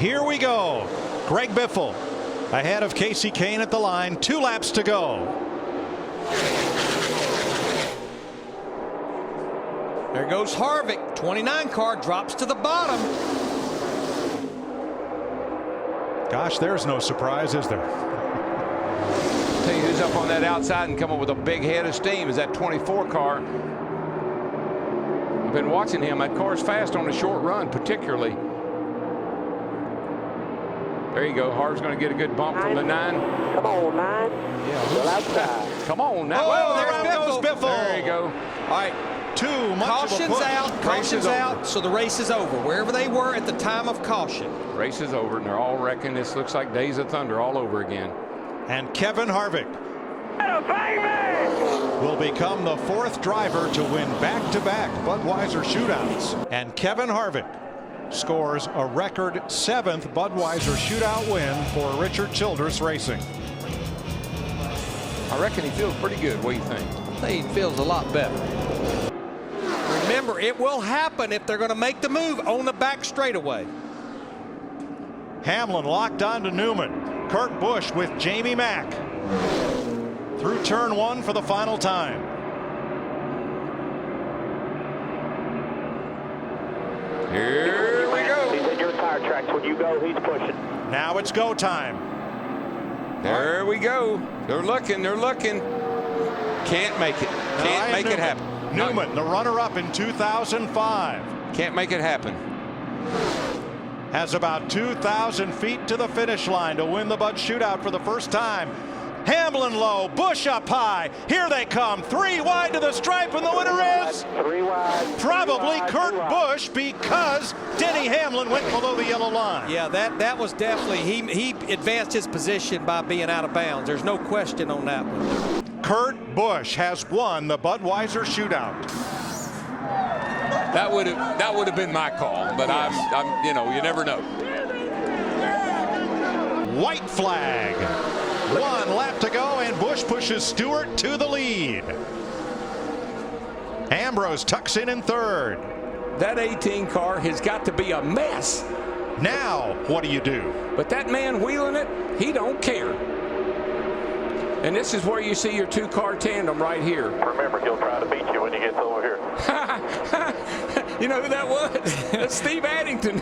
Here we go. Greg Biffle ahead of Casey Kane at the line. 2 laps to go. There goes Harvick. 29 car drops to the bottom. Gosh, there's no surprise, is there? Tell you who's up on that outside and come up with a big head of steam is that 24 car. I've been watching him. That car's fast on a short run, particularly. There you go. Harv's going to get a good bump from the 9. Come on, 9. Yeah. Well, outside. Come on now. Oh, there goes Biffle. There you go. All right. Too much Caution's of a push. out. Caution's out. So the race is over. Wherever they were at the time of caution. Race is over, and they're all wrecking. This looks like Days of Thunder all over again. And Kevin Harvick will become the 4th driver to win back-to-back Budweiser shootouts. And Kevin Harvick scores a record 7th Budweiser shootout win for Richard Childress Racing. I reckon he feels pretty good. What do you think? I think he feels a lot better. Remember, it will happen if they're going to make the move on the back straightaway. Hamlin locked on to Newman. Kurt Busch with Jamie Mack through turn 1 for the final time. Here we go. He's in your tire tracks. When you go, he's pushing. Now it's go time. There we go. They're looking. They're looking. Can't make it. Can't make it happen. Newman, the runner-up in 2005. Can't make it happen. Has about 2,000 feet to the finish line to win the Bud Shootout for the first time. Hamlin low, Busch up high. Here they come. 3 wide to the stripe, and the winner is 3 wide. probably Kurt Busch, because Denny Hamlin went below the yellow line. Yeah, that was definitely, he advanced his position by being out of bounds. There's no question on that one. Kurt Busch has won the Budweiser Shootout. That would have been my call, but I'm you know, you never know. White flag. 1 lap to go, and Busch pushes Stewart to the lead. Ambrose tucks in 3rd. That 18 car has got to be a mess. Now, what do you do? But that man wheeling it, he don't care. And this is where you see your 2-car tandem right here. Remember, he'll try to beat you when he gets over here. You know who that was? That's Steve Addington.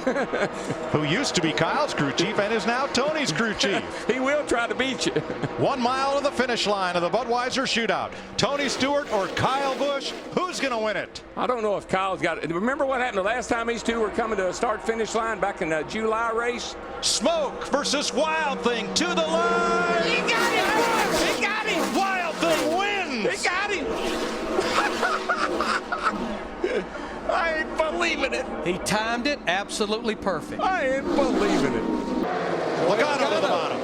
Who used to be Kyle's crew chief and is now Tony's crew chief. He will try to beat you. 1 mile to the finish line of the Budweiser Shootout. Tony Stewart or Kyle Busch, who's going to win it? I don't know if Kyle's got it. Remember what happened the last time these two were coming to a start-finish line back in the July race? Smoke versus Wild Thing to the line. He got him! He got him! Wild Thing wins. He got him! I ain't believing it. He timed it absolutely perfect. I ain't believing it. Logano to the bottom.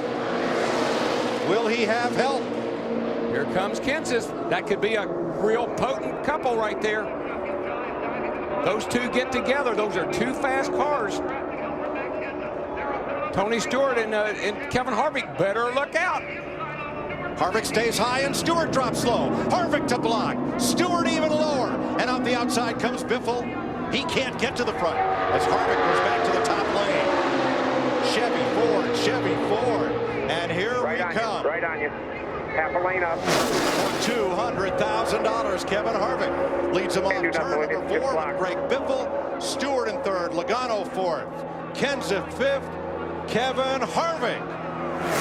Will he have help? Here comes Kansas. That could be a real potent couple right there. Those two get together. Those are 2 fast cars. Tony Stewart and Kevin Harvick better look out. Harvick stays high and Stewart drops low. Harvick to block. Stewart even lower. And out the outside comes Biffle. He can't get to the front as Harvick goes back to the top lane. Chevy Ford, Chevy Ford. And here we come. Right on you. Half a lane up. For $200,000, Kevin Harvick leads him on turn number 4 with Greg Biffle. Stewart in 3rd. Logano 4th. Kenseth 5th. Kevin Harvick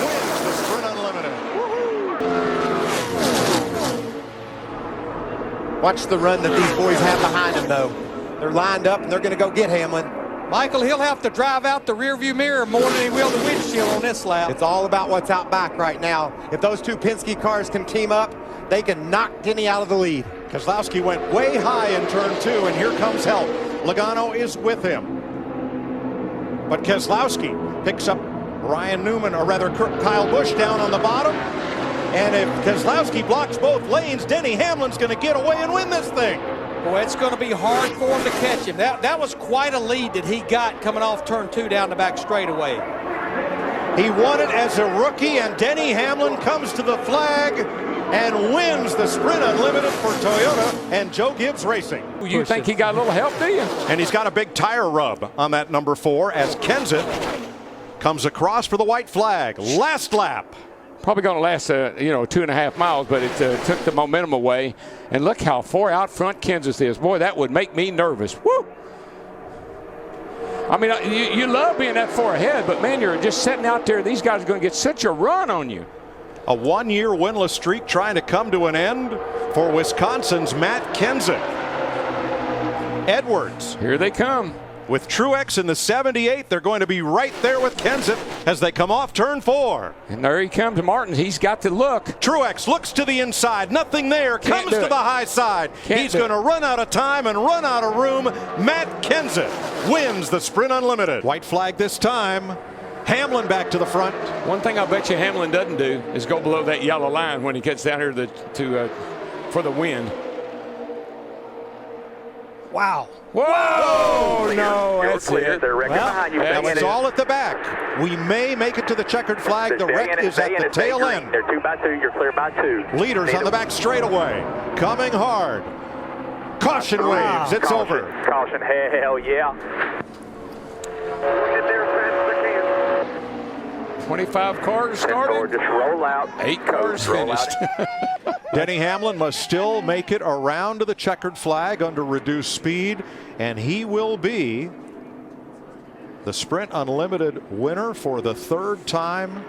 wins the Sprint Unlimited. Watch the run that these boys have behind them, though. They're lined up, and they're going to go get Hamlin. Michael, he'll have to drive out the rearview mirror more than he will the windshield on this lap. It's all about what's out back right now. If those 2 Penske cars can team up, they can knock Denny out of the lead. Keselowski went way high in turn 2, and here comes help. Logano is with him. But Keselowski picks up Ryan Newman, or rather Kyle Busch, down on the bottom. And if Keselowski blocks both lanes, Denny Hamlin's going to get away and win this thing. Boy, it's going to be hard for him to catch him. That was quite a lead that he got coming off turn 2 down the back straightaway. He won it as a rookie, and Denny Hamlin comes to the flag and wins the Sprint Unlimited for Toyota and Joe Gibbs Racing. You think he got a little help, do you? And he's got a big tire rub on that number 4 as Kenseth comes across for the white flag. Last lap. Probably going to last, 2.5 miles, but it took the momentum away. And look how far out front Kansas is. Boy, that would make me nervous. Woo! I mean, you love being that far ahead, but, man, you're just sitting out there. These guys are going to get such a run on you. A one-year winless streak trying to come to an end for Wisconsin's Matt Kenseth. Edwards. Here they come. With Truex in the 78, they're going to be right there with Kenseth as they come off turn 4. And there he comes, Martin. He's got the look. Truex looks to the inside. Nothing there. Comes to the high side. He's going to run out of time and run out of room. Matt Kenseth wins the Sprint Unlimited. White flag this time. Hamlin back to the front. One thing I bet you Hamlin doesn't do is go below that yellow line when he gets down here for the win. Wow. Whoa! No, that's clear. it. They're wrecking behind you. It's all at the back. We may make it to the checkered flag. The wreck is at the tail end. They're 2 by 2. You're clear by 2. Leaders on the back straightaway. Coming hard. Caution waves. It's over. Caution. Hell yeah. Get there as fast as they can. 25 cars started. Just roll out. 8 cars finished. Denny Hamlin must still make it around to the checkered flag under reduced speed, and he will be the Sprint Unlimited winner for the 3rd time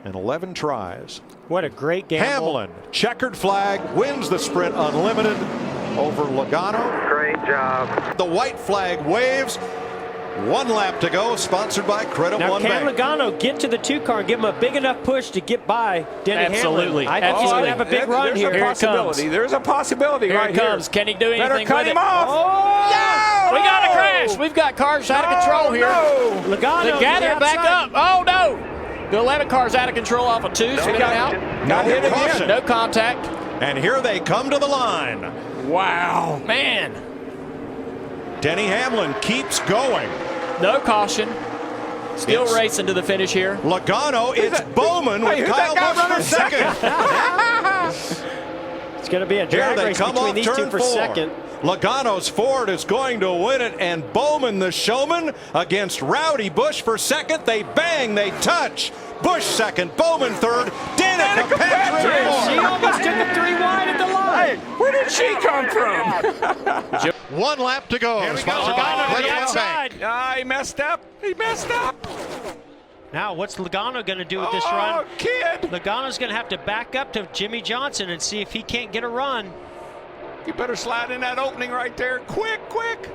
in 11 tries. What a great gamble. Hamlin, checkered flag, wins the Sprint Unlimited over Logano. Great job. The white flag waves. 1 lap to go, sponsored by Credit Now, One can Bank. Logano get to the 2 car and give him a big enough push to get by Denny Absolutely. Hamlin? I think he's going to have a big run here. There's a possibility. There's a possibility Here right it comes. here. Can he do anything Better cut with him it? off. Oh! We got a crash. We've got cars out of control here. No. Logano, The gather back up. Oh, no. The 11 car's out of control off of 2. Spinning out. Got hit caution. again. No contact. And here they come to the line. Wow. Man. Denny Hamlin keeps going. No caution. Still It's racing to the finish here. Logano, it's Bowman with who's Kyle that guy Busch for second. It's going to be a Here drag they race come between off these 2 turn for 4. second. Logano's Ford is going to win it, and Bowman, the showman, against Rowdy Busch for second. They bang, they touch. Busch second, Bowman third, Danica Patrick She fourth. almost took him 3 wide at the line. Where did she come from? 1 lap to go. Sponsored by Logano Credit on the One Bank. outside. He messed up. He messed up. Now, what's Logano going to do with this run? Oh, kid. Logano's going to have to back up to Jimmy Johnson and see if he can't get a run. You better slide in that opening right there. Quick, quick.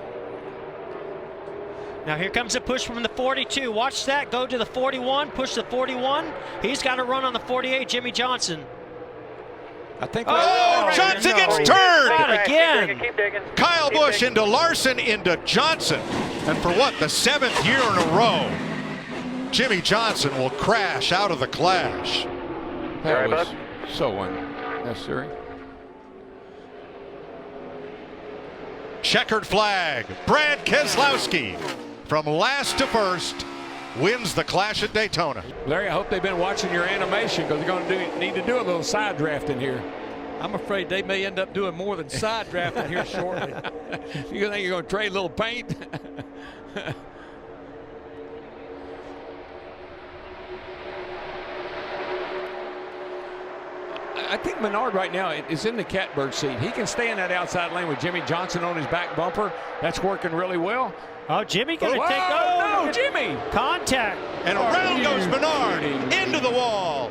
Now here comes a push from the 42. Watch that. Go to the 41. Push the 41. He's got to run on the 48. Jimmy Johnson. I think. Oh, Johnson gets turned. Not again. Keep digging. Kyle Busch into Larson into Johnson. And for what, the 7th year in a row, Jimmy Johnson will crash out of the clash. That All right, was so unnecessary. Checkered flag. Brad Keselowski, from last to first, wins the Clash at Daytona. Larry, I hope they've been watching your animation because they're going to need to do a little side drafting here. I'm afraid they may end up doing more than side drafting here shortly. You think you're going to trade a little paint? I think Menard right now is in the catbird seat. He can stay in that outside lane with Jimmy Johnson on his back bumper. That's working really well. Oh, Jimmy going to Whoa, take. no, Jimmy. Contact. And around goes Menard into the wall,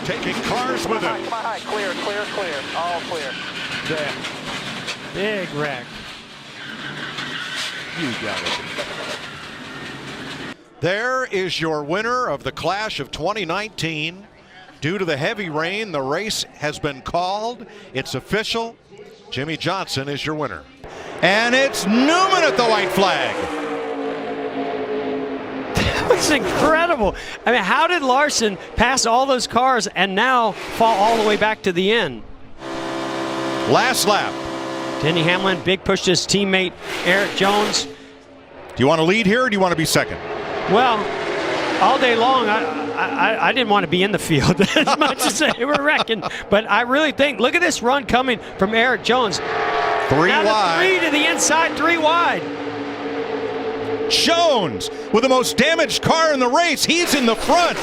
taking cars with him. Come on, high. Clear, clear, clear. All clear. Big wreck. You got it. There is your winner of the Clash of 2019. Due to the heavy rain, the race has been called. It's official. Jimmy Johnson is your winner. And it's Newman at the white flag. That was incredible. I mean, how did Larson pass all those cars and now fall all the way back to the end? Last lap. Denny Hamlin, big push to his teammate Eric Jones. Do you want to lead here or do you want to be second? Well, all day long, I didn't want to be in the field as much as they were wrecking. But I really think, look at this run coming from Eric Jones. 3 Now wide. the 3 to the inside, 3 wide. Jones with the most damaged car in the race. He's in the front.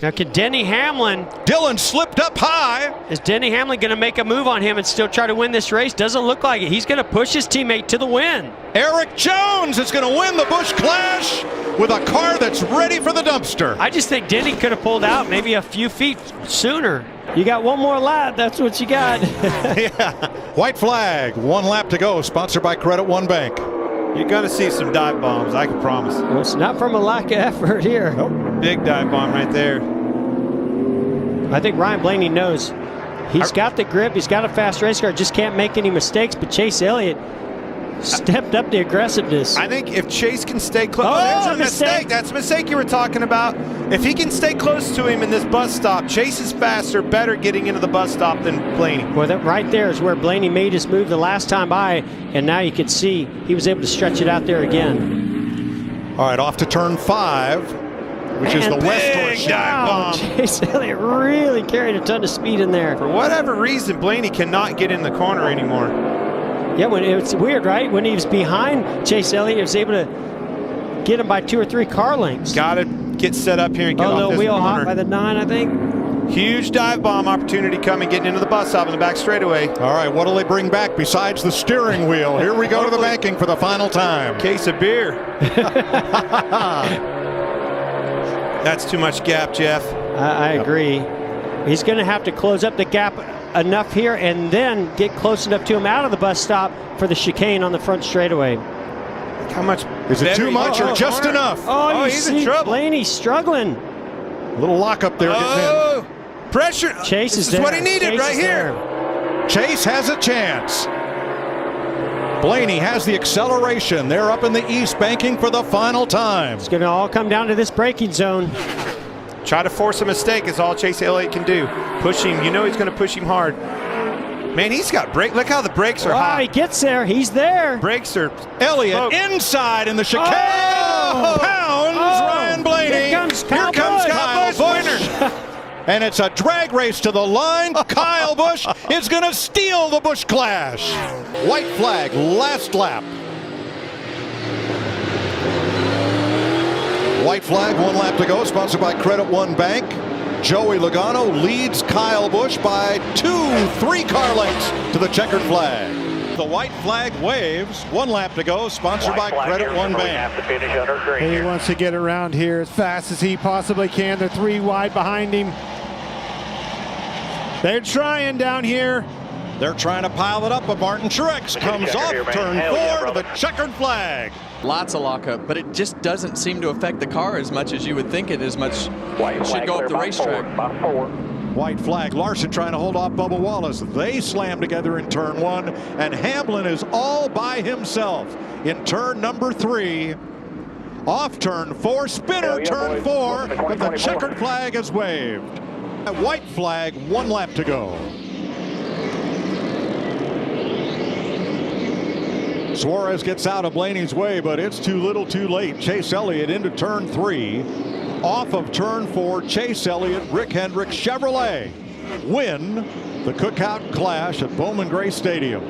Now, can Denny Hamlin? Dillon slipped up high. Is Denny Hamlin going to make a move on him and still try to win this race? Doesn't look like it. He's going to push his teammate to the win. Eric Jones is going to win the Busch Clash with a car that's ready for the dumpster. I just think Denny could have pulled out maybe a few feet sooner. You got one more lap. That's what you got. Yeah. White flag. 1 lap to go. Sponsored by Credit One Bank. You're going to see some dive bombs, I can promise. Well, it's not from a lack of effort here. Nope. Big dive bomb right there. I think Ryan Blaney knows. He's got the grip. He's got a fast race car. Just can't make any mistakes. But Chase Elliott stepped up the aggressiveness. I think if Chase can stay close. Oh, there's a mistake. mistake. That's a mistake you were talking about. If he can stay close to him in this bus stop, Chase is faster, better getting into the bus stop than Blaney. Well, that right there is where Blaney made his move the last time by, and now you can see he was able to stretch it out there again. All right, off to turn 5. Which is the westward dive bomb. Chase Elliott really carried a ton of speed in there. For whatever reason, Blaney cannot get in the corner anymore. Yeah, when it's weird, right? When he was behind Chase Elliott, he was able to get him by 2 or 3 car lengths. Got to get set up here and get off little this wheel hop corner. by the 9, I think. Huge dive bomb opportunity coming, getting into the bus stop in the back straightaway. All right, what'll they bring back besides the steering wheel? Here we go to the banking for the final time. Case of beer. That's too much gap, Jeff. I agree. He's going to have to close up the gap enough here and then get close enough to him out of the bus stop for the chicane on the front straightaway. How much? Is it too much or just enough? Oh, he's in trouble. Blaney struggling. A little lock up there. Oh, pressure. Chase this is is there. what he needed Chase right is here. there. Chase has a chance. Blaney has the acceleration. They're up in the east banking for the final time. It's going to all come down to this braking zone. Try to force a mistake is all Chase Elliott can do. Push him. You know he's going to push him hard. Man, he's got brake. Look how the brakes are hot. He gets there. He's there. Brakes are Elliott smoked. inside in the chicane. Oh! Pounds Ryan Blaney. Here comes Kyle Busch. And it's a drag race to the line. Kyle Busch is going to steal the Busch Clash. White flag, last lap. White flag, 1 lap to go, sponsored by Credit One Bank. Joey Logano leads Kyle Busch by 2-3 car lengths to the checkered flag. The white flag waves, 1 lap to go, sponsored by Credit One Bank. He wants to get around here as fast as he possibly can. They're 3 wide behind him. They're trying down here. They're trying to pile it up, but Martin Truex comes off turn 4 to the checkered flag. Lots of lockup, but it just doesn't seem to affect the car as much as you would think it as much should go up the racetrack. White flag, Larson trying to hold off Bubba Wallace. They slam together in turn 1, and Hamlin is all by himself in turn number 3. Off turn 4, spinner turn 4, but the checkered flag is waved. A white flag, 1 lap to go. Suarez gets out of Blaney's way, but it's too little too late. Chase Elliott into turn 3. Off of turn 4, Chase Elliott, Rick Hendrick Chevrolet win the Cookout Clash at Bowman Gray Stadium.